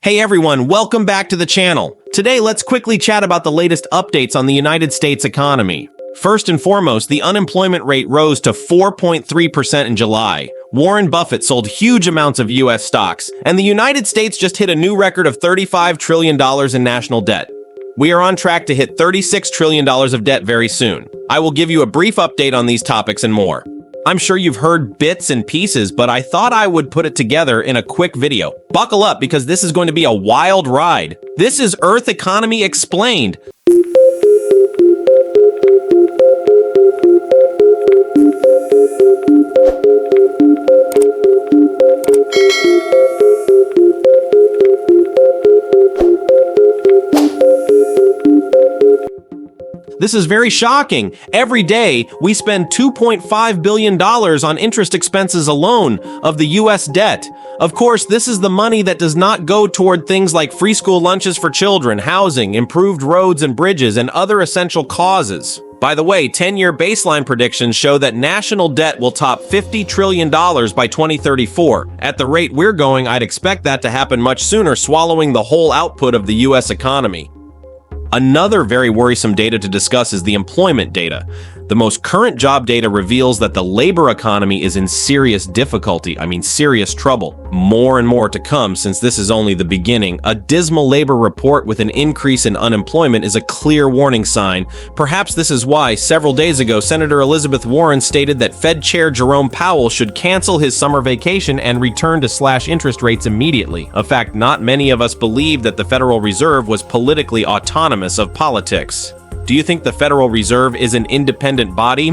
Hey everyone, welcome back to the channel. Today, let's quickly chat about the latest updates on the United States economy. First and foremost, the unemployment rate rose to 4.3% in July. Warren Buffett sold huge amounts of U.S. stocks, and the United States just hit a new record of $35 trillion in national debt. We are on track to hit $36 trillion of debt very soon. I will give you a brief update on these topics and more. I'm sure you've heard bits and pieces, but I thought I would put it together in a quick video. Buckle up because this is going to be a wild ride. This is Earth Economy Explained. This is very shocking. Every day, we spend $2.5 billion on interest expenses alone of the U.S. debt. Of course, this is the money that does not go toward things like free school lunches for children, housing, improved roads and bridges, and other essential causes. By the way, 10-year baseline predictions show that national debt will top $50 trillion by 2034. At the rate we're going, I'd expect that to happen much sooner, swallowing the whole output of the U.S. economy. Another very worrisome data to discuss is the employment data. The most current job data reveals that the labor economy is in serious difficulty, serious trouble. More and more to come since this is only the beginning. A dismal labor report with an increase in unemployment is a clear warning sign. Perhaps this is why, several days ago, Senator Elizabeth Warren stated that Fed Chair Jerome Powell should cancel his summer vacation and return to slash interest rates immediately. A fact not many of us believed that the Federal Reserve was politically autonomous of politics. Do you think the Federal Reserve is an independent body?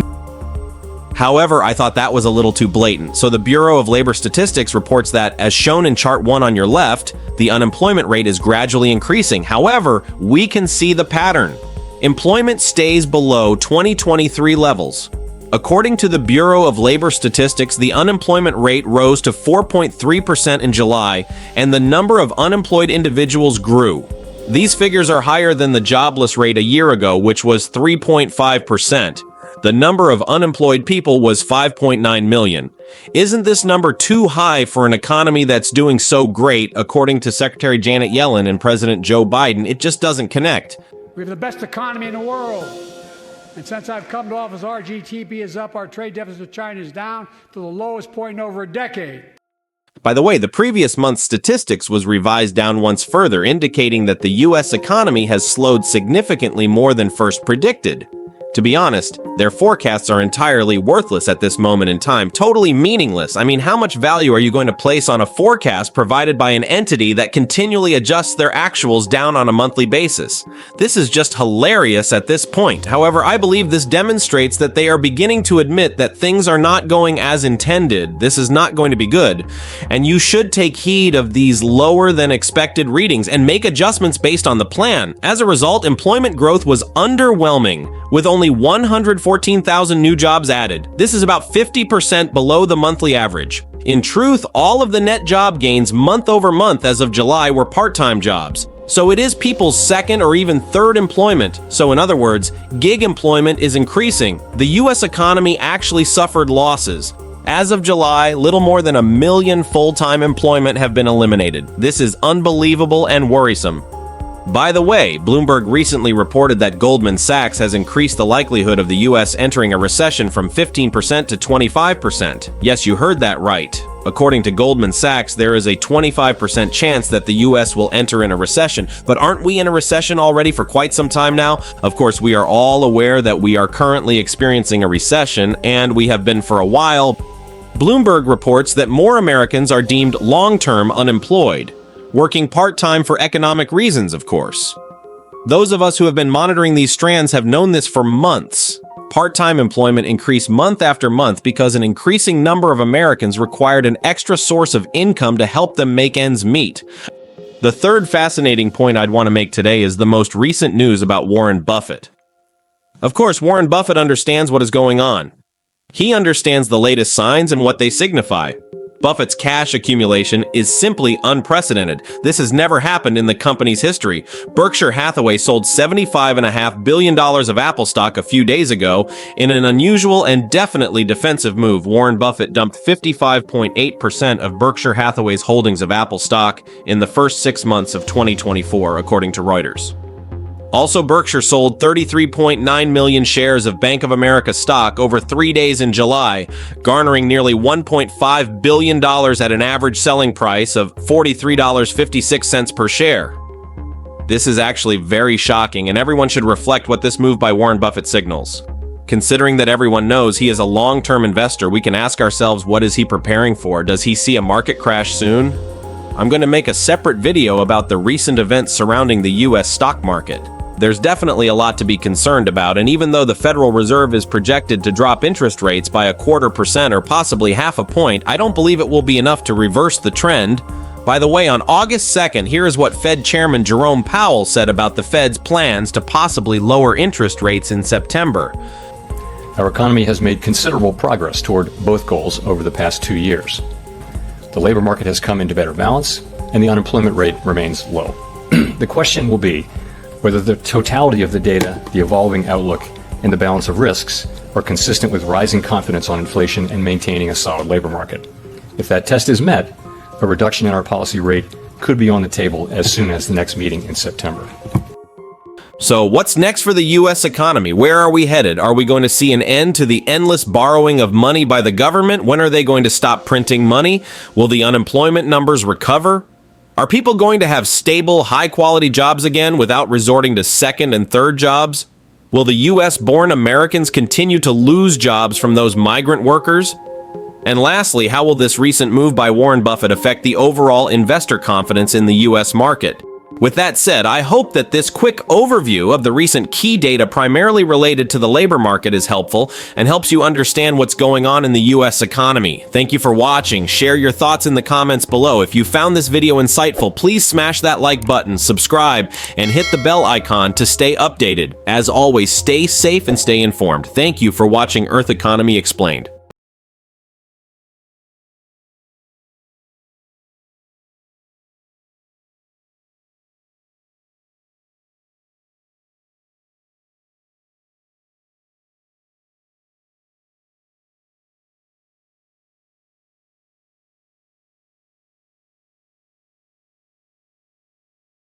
However, I thought that was a little too blatant. So the Bureau of Labor Statistics reports that, as shown in chart 1 on your left, the unemployment rate is gradually increasing. However, we can see the pattern. Employment stays below 2023 levels. According to the Bureau of Labor Statistics, the unemployment rate rose to 4.3% in July, and the number of unemployed individuals grew. These figures are higher than the jobless rate a year ago, which was 3.5%. The number of unemployed people was 5.9 million. Isn't this number too high for an economy that's doing so great? According to Secretary Janet Yellen and President Joe Biden, it just doesn't connect. We have the best economy in the world. And since I've come to office, our GDP is up, our trade deficit with China is down to the lowest point in over a decade. By the way, the previous month's statistics was revised down once further, indicating that the U.S. economy has slowed significantly more than first predicted. To be honest, their forecasts are entirely worthless at this moment in time, totally meaningless. How much value are you going to place on a forecast provided by an entity that continually adjusts their actuals down on a monthly basis? This is just hilarious at this point. However, I believe this demonstrates that they are beginning to admit that things are not going as intended. This is not going to be good, and you should take heed of these lower than expected readings and make adjustments based on the plan. As a result, employment growth was underwhelming, with only 114,000 new jobs added. This is about 50% below the monthly average. In truth, all of the net job gains month over month as of July were part-time jobs. So it is people's second or even third employment. So in other words, gig employment is increasing. The U.S. economy actually suffered losses. As of July, little more than 1 million full-time employment have been eliminated. This is unbelievable and worrisome. By the way, Bloomberg recently reported that Goldman Sachs has increased the likelihood of the U.S. entering a recession from 15% to 25%. Yes, you heard that right. According to Goldman Sachs, there is a 25% chance that the U.S. will enter in a recession. But aren't we in a recession already for quite some time now? Of course, we are all aware that we are currently experiencing a recession, and we have been for a while. Bloomberg reports that more Americans are deemed long-term unemployed, working part-time for economic reasons, of course. Those of us who have been monitoring these strands have known this for months. Part-time employment increased month after month because an increasing number of Americans required an extra source of income to help them make ends meet. The third fascinating point I'd want to make today is the most recent news about Warren Buffett. Of course, Warren Buffett understands what is going on. He understands the latest signs and what they signify. Buffett's cash accumulation is simply unprecedented. This has never happened in the company's history. Berkshire Hathaway sold $75.5 billion of Apple stock a few days ago. In an unusual and definitely defensive move, Warren Buffett dumped 55.8% of Berkshire Hathaway's holdings of Apple stock in the first 6 months of 2024, according to Reuters. Also, Berkshire sold 33.9 million shares of Bank of America stock over 3 days in July, garnering nearly $1.5 billion at an average selling price of $43.56 per share. This is actually very shocking, and everyone should reflect what this move by Warren Buffett signals. Considering that everyone knows he is a long-term investor, we can ask ourselves, what is he preparing for? Does he see a market crash soon? I'm going to make a separate video about the recent events surrounding the US stock market. There's definitely a lot to be concerned about, and even though the Federal Reserve is projected to drop interest rates by 0.25% or possibly half a point, I don't believe it will be enough to reverse the trend. By the way, on August 2nd, here is what Fed Chairman Jerome Powell said about the Fed's plans to possibly lower interest rates in September. Our economy has made considerable progress toward both goals over the past 2 years. The labor market has come into better balance, and the unemployment rate remains low. The question will be whether the totality of the data, the evolving outlook, and the balance of risks are consistent with rising confidence on inflation and maintaining a solid labor market. If that test is met, a reduction in our policy rate could be on the table as soon as the next meeting in September. So what's next for the U.S. economy? Where are we headed? Are we going to see an end to the endless borrowing of money by the government? When are they going to stop printing money? Will the unemployment numbers recover? Are people going to have stable, high-quality jobs again without resorting to second and third jobs? Will the U.S.-born Americans continue to lose jobs from those migrant workers? And lastly, how will this recent move by Warren Buffett affect the overall investor confidence in the U.S. market? With that said, I hope that this quick overview of the recent key data primarily related to the labor market is helpful and helps you understand what's going on in the U.S. economy. Thank you for watching. Share your thoughts in the comments below. If you found this video insightful, please smash that like button, subscribe, and hit the bell icon to stay updated. As always, stay safe and stay informed. Thank you for watching Earth Economy Explained.